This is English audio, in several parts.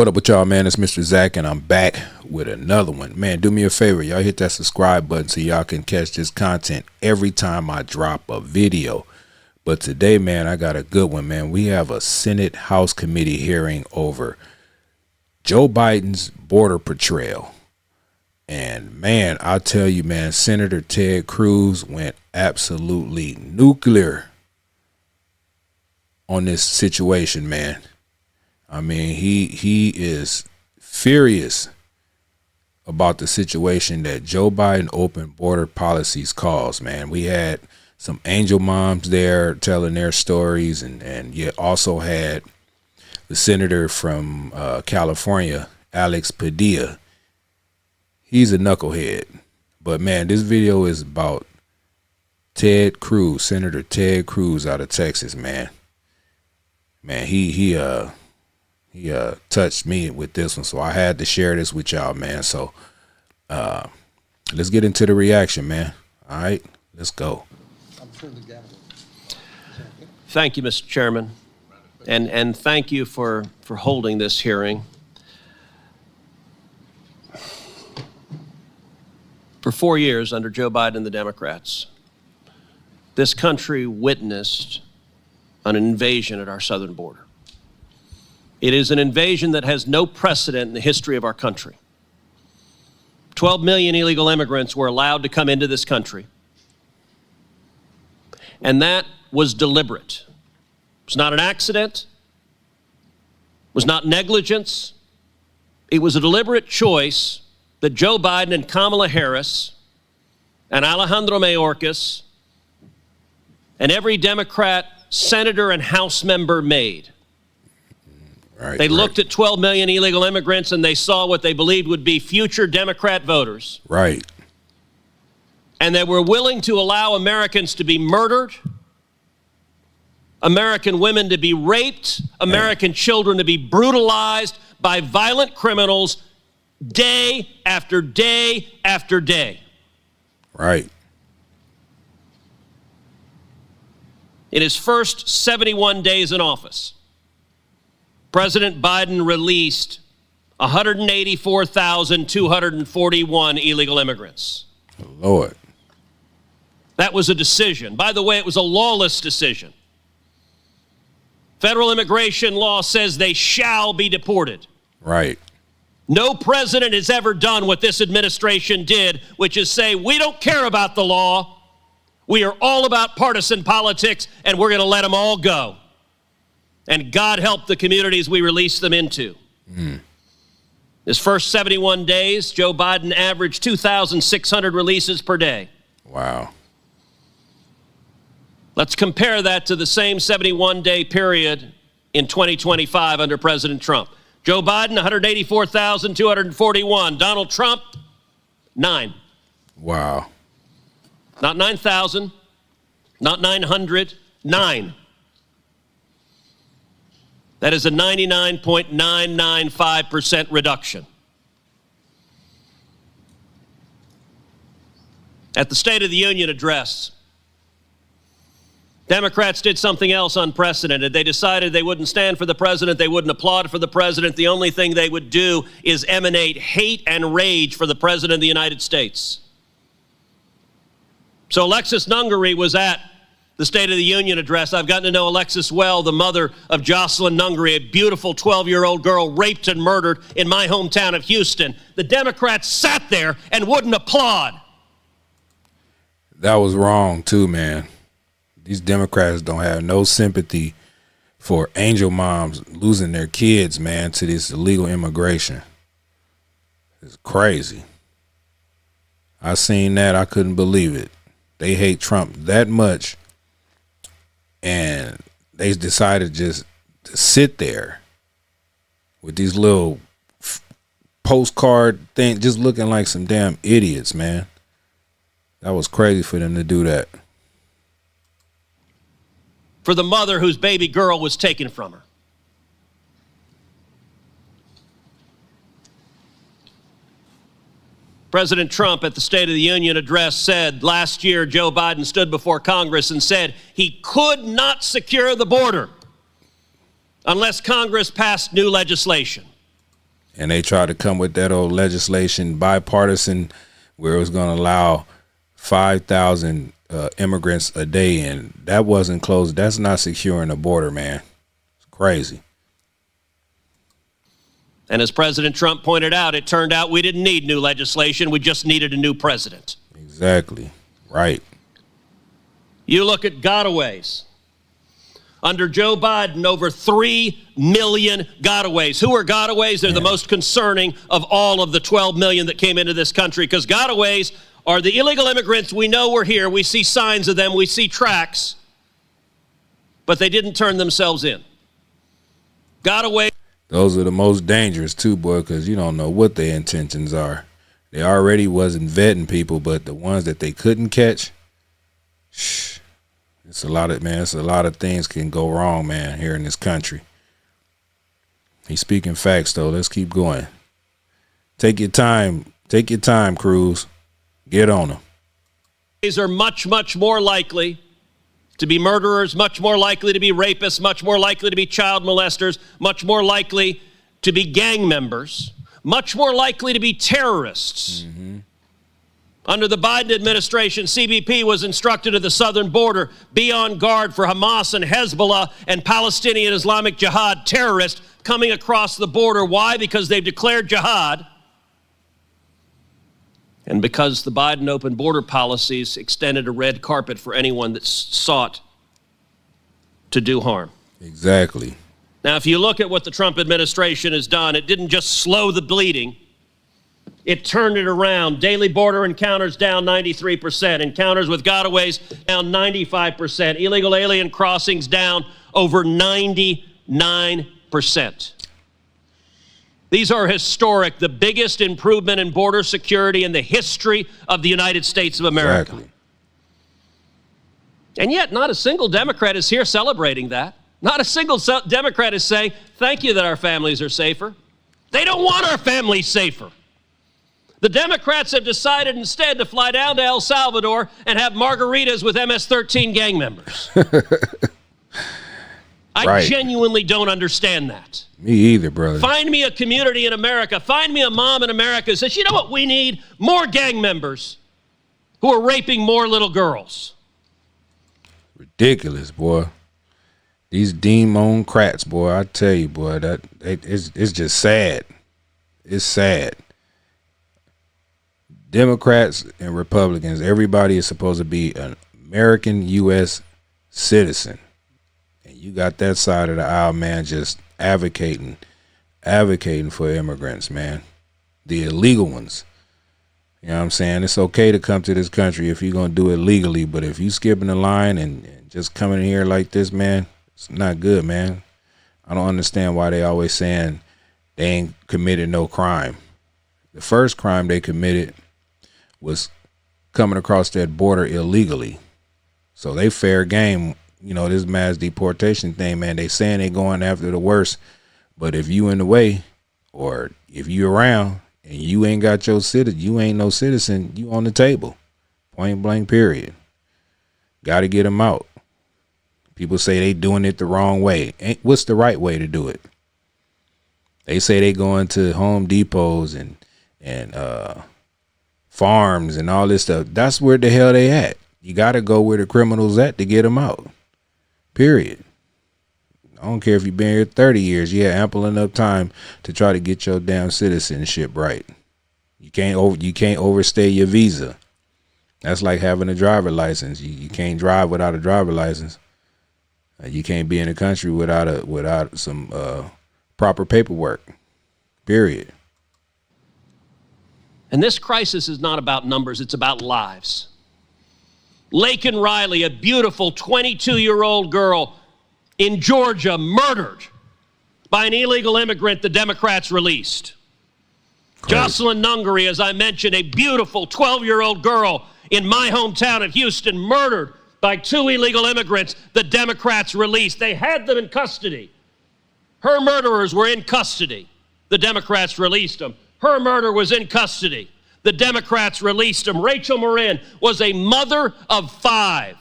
What up with y'all, man? It's Mr. Zach, and I'm back with another one. Man, do me a favor. Y'all hit that subscribe button so y'all can catch this content every time I drop a video. But today, man, I got a good one, man. We have a Senate House Committee hearing over Joe Biden's border betrayal. And, man, I'll tell you, man, Senator Ted Cruz went absolutely nuclear on this situation, man. I mean, he is furious about the situation that Joe Biden open border policies cause, man. We had some angel moms there telling their stories, and you also had the senator from California, Alex Padilla. He's a knucklehead. But, man, this video is about Ted Cruz, Senator Ted Cruz out of Texas, man. Man, he touched me with this one, so I had to share this with y'all, man. So let's get into the reaction, man. All right, let's go. Thank you, Mr. Chairman, and thank you for holding this hearing. For 4 years under Joe Biden and the Democrats, this country witnessed an invasion at our southern border. It is an invasion that has no precedent in the history of our country. 12 million illegal immigrants were allowed to come into this country. And that was deliberate. It was not an accident. It was not negligence. It was a deliberate choice that Joe Biden and Kamala Harris and Alejandro Mayorkas and every Democrat senator and House member made. They looked at 12 million illegal immigrants and they saw what they believed would be future Democrat voters. Right. And they were willing to allow Americans to be murdered, American women to be raped, American children to be brutalized by violent criminals day after day after day. Right. In his first 71 days in office, President Biden released 184,241 illegal immigrants. Lord. That was a decision. By the way, it was a lawless decision. Federal immigration law says they shall be deported. Right. No president has ever done what this administration did, which is say, we don't care about the law. We are all about partisan politics, and we're going to let them all go. And God help the communities we release them into. His first 71 days, Joe Biden averaged 2,600 releases per day. Wow. Let's compare that to the same 71-day period in 2025 under President Trump. Joe Biden, 184,241. Donald Trump, 9. Wow. Not 9,000, not 900, 9. That is a 99.995% reduction. At the State of the Union address, Democrats did something else unprecedented. They decided they wouldn't stand for the president. They wouldn't applaud for the president. The only thing they would do is emanate hate and rage for the president of the United States. So Alexis Nungary was at the State of the Union address. I've gotten to know Alexis well, the mother of Jocelyn Nungary, a beautiful 12-year-old girl raped and murdered in my hometown of Houston. The Democrats sat there and wouldn't applaud. That was wrong too, man. These Democrats don't have no sympathy for angel moms losing their kids, man, to this illegal immigration. It's crazy. I seen that. I couldn't believe it. They hate Trump that much, and they decided just to sit there with these little postcard things, just looking like some damn idiots, man. That was crazy for them to do that. For the mother whose baby girl was taken from her. President Trump at the State of the Union address said last year Joe Biden stood before Congress and said he could not secure the border unless Congress passed new legislation. And they tried to come with that old legislation, bipartisan, where it was going to allow 5,000 immigrants a day, and that wasn't closed. That's not securing the border, man. It's crazy. And as President Trump pointed out, it turned out we didn't need new legislation. We just needed a new president. Exactly. Right. You look at gotaways. Under Joe Biden, over 3 million gotaways. Who are gotaways? They're the most concerning of all of the 12 million that came into this country, because gotaways are the illegal immigrants. We know we're here. We see signs of them. We see tracks. But they didn't turn themselves in. Gotaways. Those are the most dangerous too, boy, because you don't know what their intentions are. They already wasn't vetting people, but the ones that they couldn't catch, it's a lot of, man, it's a lot of things can go wrong, man, here in this country. He's speaking facts, though. Let's keep going. Take your time. Take your time, Cruz. Get on them. These are much, much more likely to be murderers, much more likely to be rapists, much more likely to be child molesters, much more likely to be gang members, much more likely to be terrorists. Mm-hmm. Under the Biden administration, CBP was instructed at the southern border, be on guard for Hamas and Hezbollah and Palestinian Islamic Jihad terrorists coming across the border. Why? Because they've declared jihad. And because the Biden open border policies extended a red carpet for anyone that sought to do harm. Exactly. Now, if you look at what the Trump administration has done, it didn't just slow the bleeding. It turned it around. Daily border encounters down 93%. Encounters with gotaways down 95%. Illegal alien crossings down over 99%. These are historic, the biggest improvement in border security in the history of the United States of America. Exactly. And yet, not a single Democrat is here celebrating that. Not a single Democrat is saying, thank you that our families are safer. They don't want our families safer. The Democrats have decided instead to fly down to El Salvador and have margaritas with MS-13 gang members. I genuinely don't understand that. Me either, brother. Find me a community in America. Find me a mom in America who says, you know what we need? More gang members who are raping more little girls. Ridiculous, boy. These demon-crats, boy, I tell you, boy, that it's just sad. It's sad. Democrats and Republicans, everybody is supposed to be an American U.S. citizen. And you got that side of the aisle, man, just advocating for immigrants, man. The illegal ones. You know what I'm saying? It's okay to come to this country if you're going to do it legally, but if you skipping the line and just coming in here like this, man, it's not good, man. I don't understand why they always saying they ain't committed no crime. The first crime they committed was coming across that border illegally. So they fair game. You know, this mass deportation thing, man, they saying they going after the worst. But if you in the way, or if you around and you ain't got your citizen, you ain't no citizen, you on the table. Point blank, period. Got to get them out. People say they doing it the wrong way. What's the right way to do it? They say they going to Home Depots and farms and all this stuff. That's where the hell they at. You got to go where the criminals at to get them out. Period. I don't care if you've been here 30 years. You have ample enough time to try to get your damn citizenship right. You can't overstay your visa. That's like having a driver license. You can't drive without a driver license. You can't be in the country without some proper paperwork. Period. And this crisis is not about numbers, it's about lives. Laken Riley, a beautiful 22-year-old girl in Georgia, murdered by an illegal immigrant the Democrats released. Crazy. Jocelyn Nungary, as I mentioned, a beautiful 12-year-old girl in my hometown of Houston, murdered by 2 illegal immigrants the Democrats released. They had them in custody. Her murderers were in custody. The Democrats released them. Her murder was in custody. The Democrats released him. Rachel Marin was a mother of 5.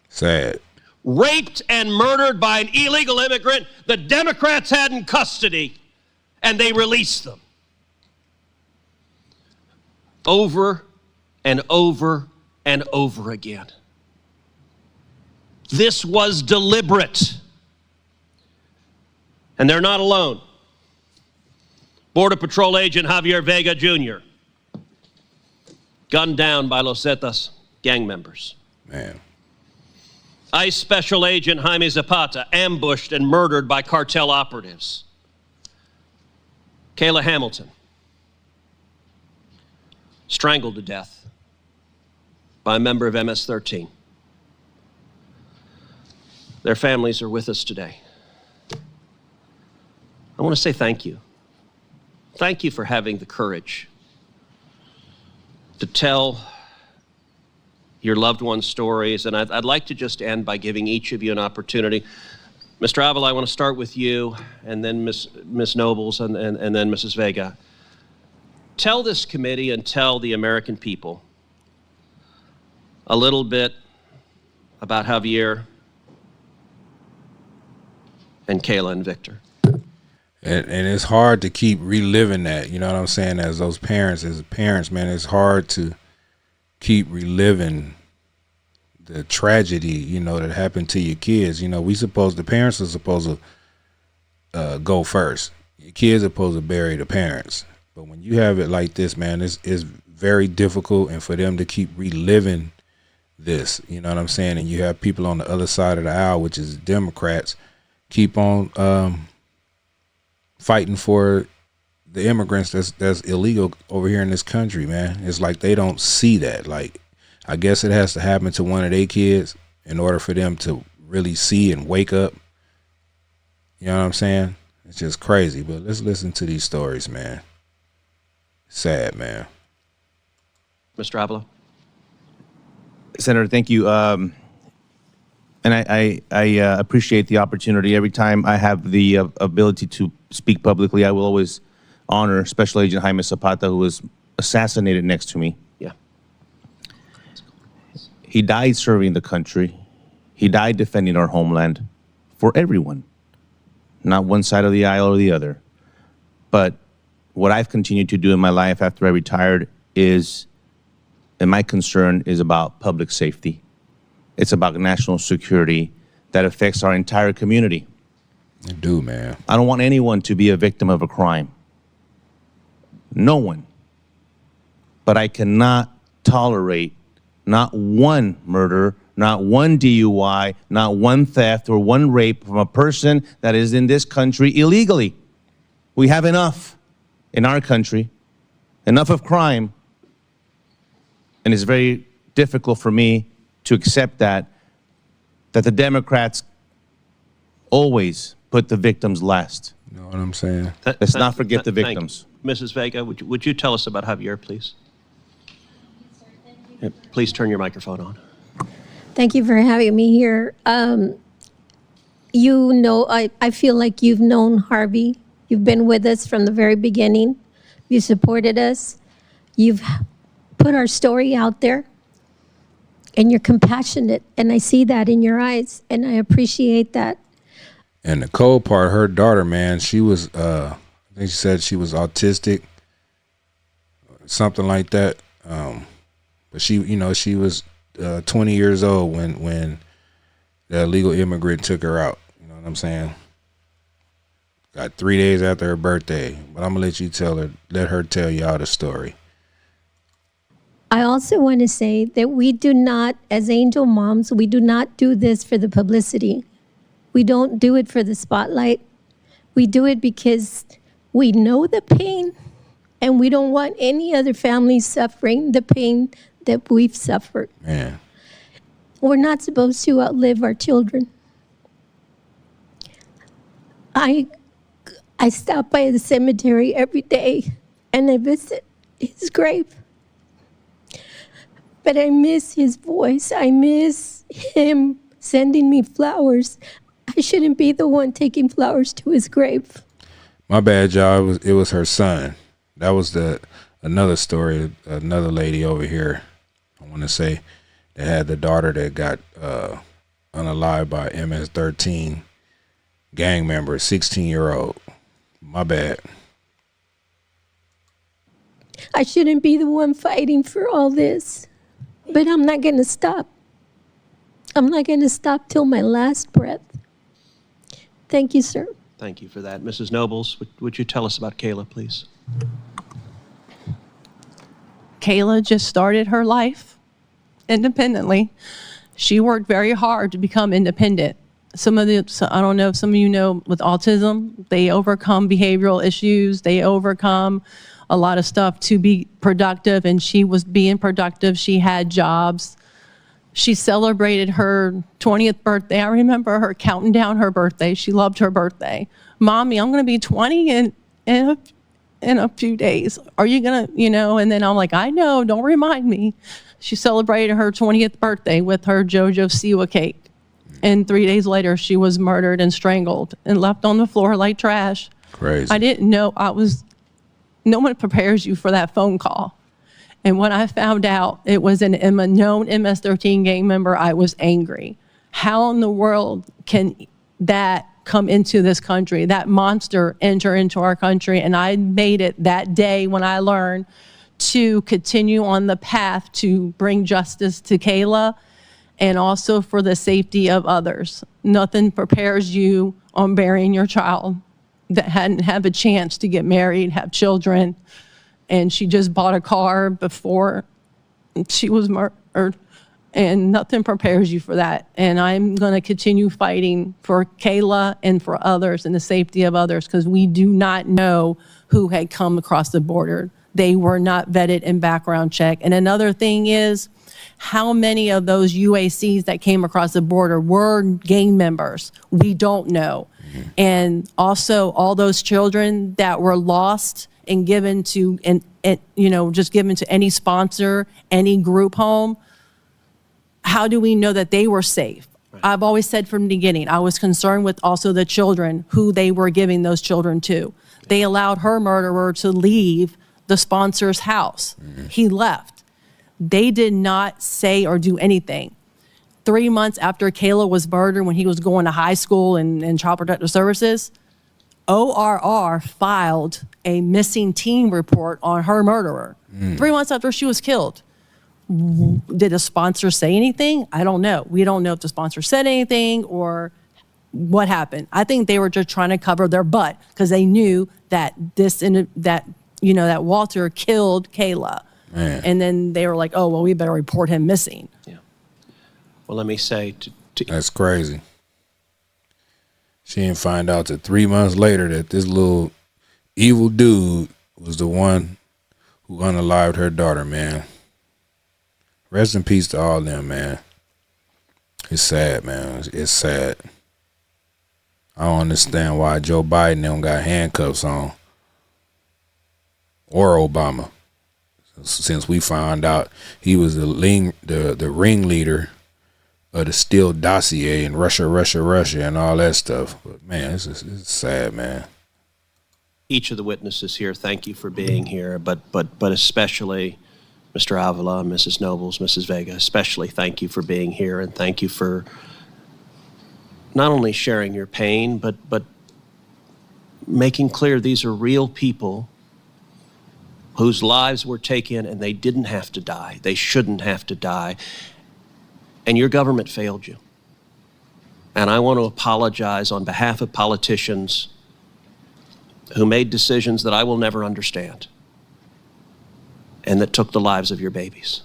Sad. Raped and murdered by an illegal immigrant the Democrats had in custody. and they released them. Over and over and over again. This was deliberate. And they're not alone. Border Patrol agent Javier Vega Jr., gunned down by Los Zetas gang members. Man. ICE Special Agent Jaime Zapata, ambushed and murdered by cartel operatives. Kayla Hamilton, strangled to death by a member of MS-13. Their families are with us today. I want to say thank you. Thank you for having the courage to tell your loved ones' stories. And I'd like to just end by giving each of you an opportunity. Mr. Avila, I want to start with you, and then Ms. Nobles, and then Mrs. Vega. Tell this committee and tell the American people a little bit about Javier and Kayla and Victor. And it's hard to keep reliving that, you know what I'm saying? As parents, man, it's hard to keep reliving the tragedy, you know, that happened to your kids. You know, the parents are supposed to go first. Your kids are supposed to bury the parents. But when you have it like this, man, it's very difficult, and for them to keep reliving this, you know what I'm saying? And you have people on the other side of the aisle, which is Democrats, keep on fighting for the immigrants that's illegal over here in this country, man. It's like they don't see that. Like, I guess it has to happen to one of their kids in order for them to really see and wake up. You know what I'm saying? It's just crazy. But let's listen to these stories, man. Sad, man. Mr. Avila? Senator, thank you. And I appreciate the opportunity. Every time I have the ability to speak publicly, I will always honor Special Agent Jaime Zapata, who was assassinated next to me. Yeah. He died serving the country. He died defending our homeland for everyone, not one side of the aisle or the other. But what I've continued to do in my life after I retired is, and my concern is about public safety. It's about national security that affects our entire community. I do, man. I don't want anyone to be a victim of a crime. No one. But I cannot tolerate not one murder, not one DUI, not one theft or one rape from a person that is in this country illegally. We have enough in our country, enough of crime, and it's very difficult for me to accept that the Democrats always put the victims last. You know what I'm saying? Let's not forget the victims. Mrs. Vega, would you tell us about Javier, please? Yeah, please turn your microphone on. Thank you for having me here. You know, I feel like you've known Harvey. You've been with us from the very beginning. You supported us. You've put our story out there. And you're compassionate. And I see that in your eyes. And I appreciate that. And the cold part, her daughter, man, she was, I think she said she was autistic, something like that. But she, you know, she was 20 years old when the illegal immigrant took her out. You know what I'm saying? Got 3 days after her birthday. But I'm going to let her tell y'all the story. I also want to say that we do not, as angel moms, we do not do this for the publicity. We don't do it for the spotlight. We do it because we know the pain, and we don't want any other family suffering the pain that we've suffered. Man. We're not supposed to outlive our children. I stop by the cemetery every day, and I visit his grave. But I miss his voice. I miss him sending me flowers. I shouldn't be the one taking flowers to his grave. My bad, y'all. It was her son. That was another story. Another lady over here, I want to say, that had the daughter that got unalived by MS-13 gang member, 16-year-old. My bad. I shouldn't be the one fighting for all this. But I'm not going to stop. I'm not going to stop till my last breath. Thank you, sir. Thank you for that. Mrs. Nobles, would you tell us about Kayla, please? Kayla just started her life independently. She worked very hard to become independent. I don't know if some of you know, with autism, they overcome behavioral issues. They overcome a lot of stuff to be productive, and she was being productive. She had jobs. She celebrated her 20th birthday. I remember her counting down her birthday. She loved her birthday. Mommy, I'm going to be 20 in a few days. Are you going to, and then I'm like, I know, don't remind me. She celebrated her 20th birthday with her JoJo Siwa cake. And 3 days later, she was murdered and strangled and left on the floor like trash. Crazy. I didn't know no one prepares you for that phone call. And when I found out it was a known MS-13 gang member, I was angry. How in the world can that come into this country, that monster enter into our country? And I made it that day when I learned to continue on the path to bring justice to Kayla and also for the safety of others. Nothing prepares you on burying your child that hadn't had a chance to get married, have children, and she just bought a car before she was murdered, and nothing prepares you for that. And I'm gonna continue fighting for Kayla and for others and the safety of others, because we do not know who had come across the border. They were not vetted in background check. And another thing is, how many of those UACs that came across the border were gang members? We don't know. And also all those children that were lost and given to, just given to any sponsor, any group home, how do we know that they were safe? Right. I've always said from the beginning, I was concerned with also the children, who they were giving those children to. They allowed her murderer to leave the sponsor's house. He left. They did not say or do anything. 3 months after Kayla was murdered, when he was going to high school and Child Protective Services, ORR filed a missing teen report on her murderer. 3 months after she was killed. Did a sponsor say anything? I don't know. We don't know if the sponsor said anything or what happened. I think they were just trying to cover their butt because they knew that that Walter killed Kayla. Man. And then they were like, oh, well, we better report him missing. Yeah. Well, let me say that's crazy. She didn't find out till 3 months later that this little evil dude was the one who unalived her daughter, man. Rest in peace to all them, man. It's sad, man. It's sad. I don't understand why Joe Biden don't got handcuffs on. Or Obama. Since we found out he was the ringleader of the Steele dossier and Russia, and all that stuff. But man, it's sad, man. Each of the witnesses here, thank you for being here, but especially Mr. Avila, Mrs. Nobles, Mrs. Vega, especially thank you for being here, and thank you for not only sharing your pain, but making clear these are real people whose lives were taken and they didn't have to die. They shouldn't have to die. And your government failed you. And I want to apologize on behalf of politicians who made decisions that I will never understand and that took the lives of your babies.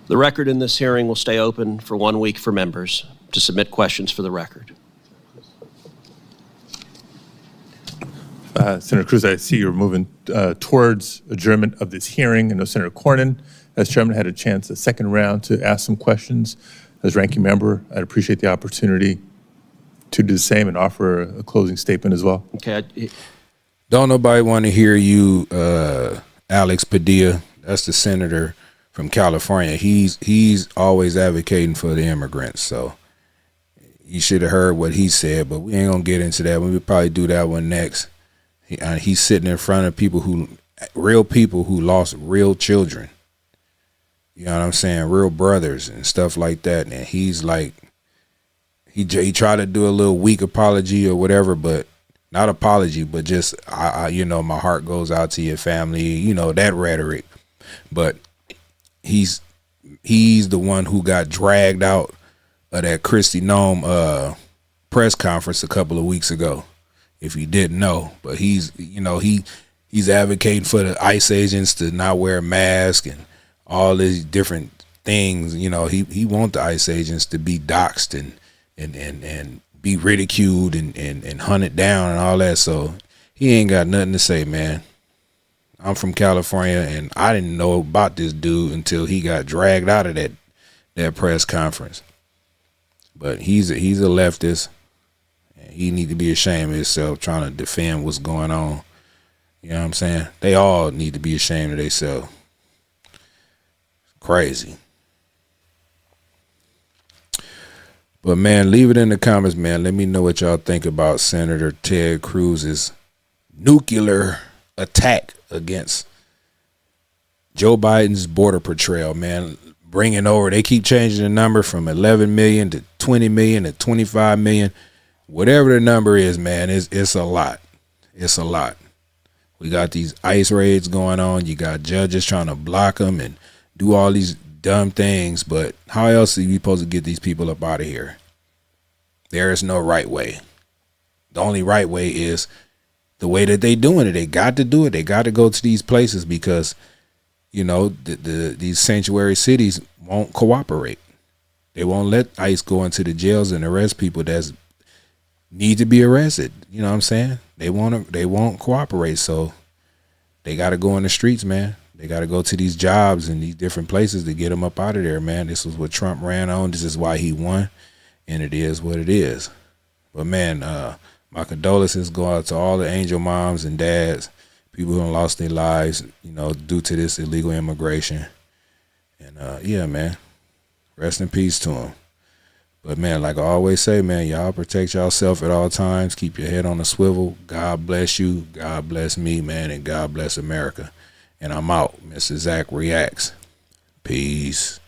The record in this hearing will stay open for 1 week for members to submit questions for the record. Senator Cruz, I see you're moving towards adjournment of this hearing. I know Senator Cornyn, as chairman, had a chance, a second round, to ask some questions. As ranking member, I'd appreciate the opportunity to do the same and offer a closing statement as well. Okay. Don't nobody want to hear you, Alex Padilla. That's the senator from California. He's always advocating for the immigrants. So you should have heard what he said, but we ain't gonna get into that. We'll probably do that one next. He's sitting in front of real people who lost real children. You know what I'm saying? Real brothers and stuff like that. And he's like, he tried to do a little weak apology or whatever, but not apology, but just you know, my heart goes out to your family, you know, that rhetoric. But he's the one who got dragged out of that Kristi Noem press conference a couple of weeks ago, if you didn't know. But he's advocating for the ICE agents to not wear a mask and all these different things. You know, he want the ICE agents to be doxxed and be ridiculed and hunted down and all that. So he ain't got nothing to say, man. I'm from California, and I didn't know about this dude until he got dragged out of that press conference. But he's a leftist, and he need to be ashamed of himself trying to defend what's going on. You know what I'm saying? They all need to be ashamed of themselves. Crazy. But man, leave it in the comments, man. Let me know what y'all think about Senator Ted Cruz's nuclear attack against Joe Biden's border patrol, man. Bringing over, they keep changing the number from 11 million to 20 million to 25 million. Whatever the number is, man, it's a lot. It's a lot. We got these ICE raids going on. You got judges trying to block them and do all these dumb things, but how else are you supposed to get these people up out of here? There is no right way. The only right way is the way that they doing it. They got to do it. They got to go to these places because, you know, these sanctuary cities won't cooperate. They won't let ICE go into the jails and arrest people that need to be arrested. You know what I'm saying? They won't cooperate. So they got to go in the streets, man. They got to go to these jobs and these different places to get them up out of there, man. This was what Trump ran on. This is why he won, and it is what it is. But, man, my condolences go out to all the angel moms and dads, people who lost their lives, you know, due to this illegal immigration. And, yeah, man, rest in peace to them. But, man, like I always say, man, y'all protect yourself at all times. Keep your head on a swivel. God bless you. God bless me, man, and God bless America. And I'm out. Mr. Zach Reacts. Peace.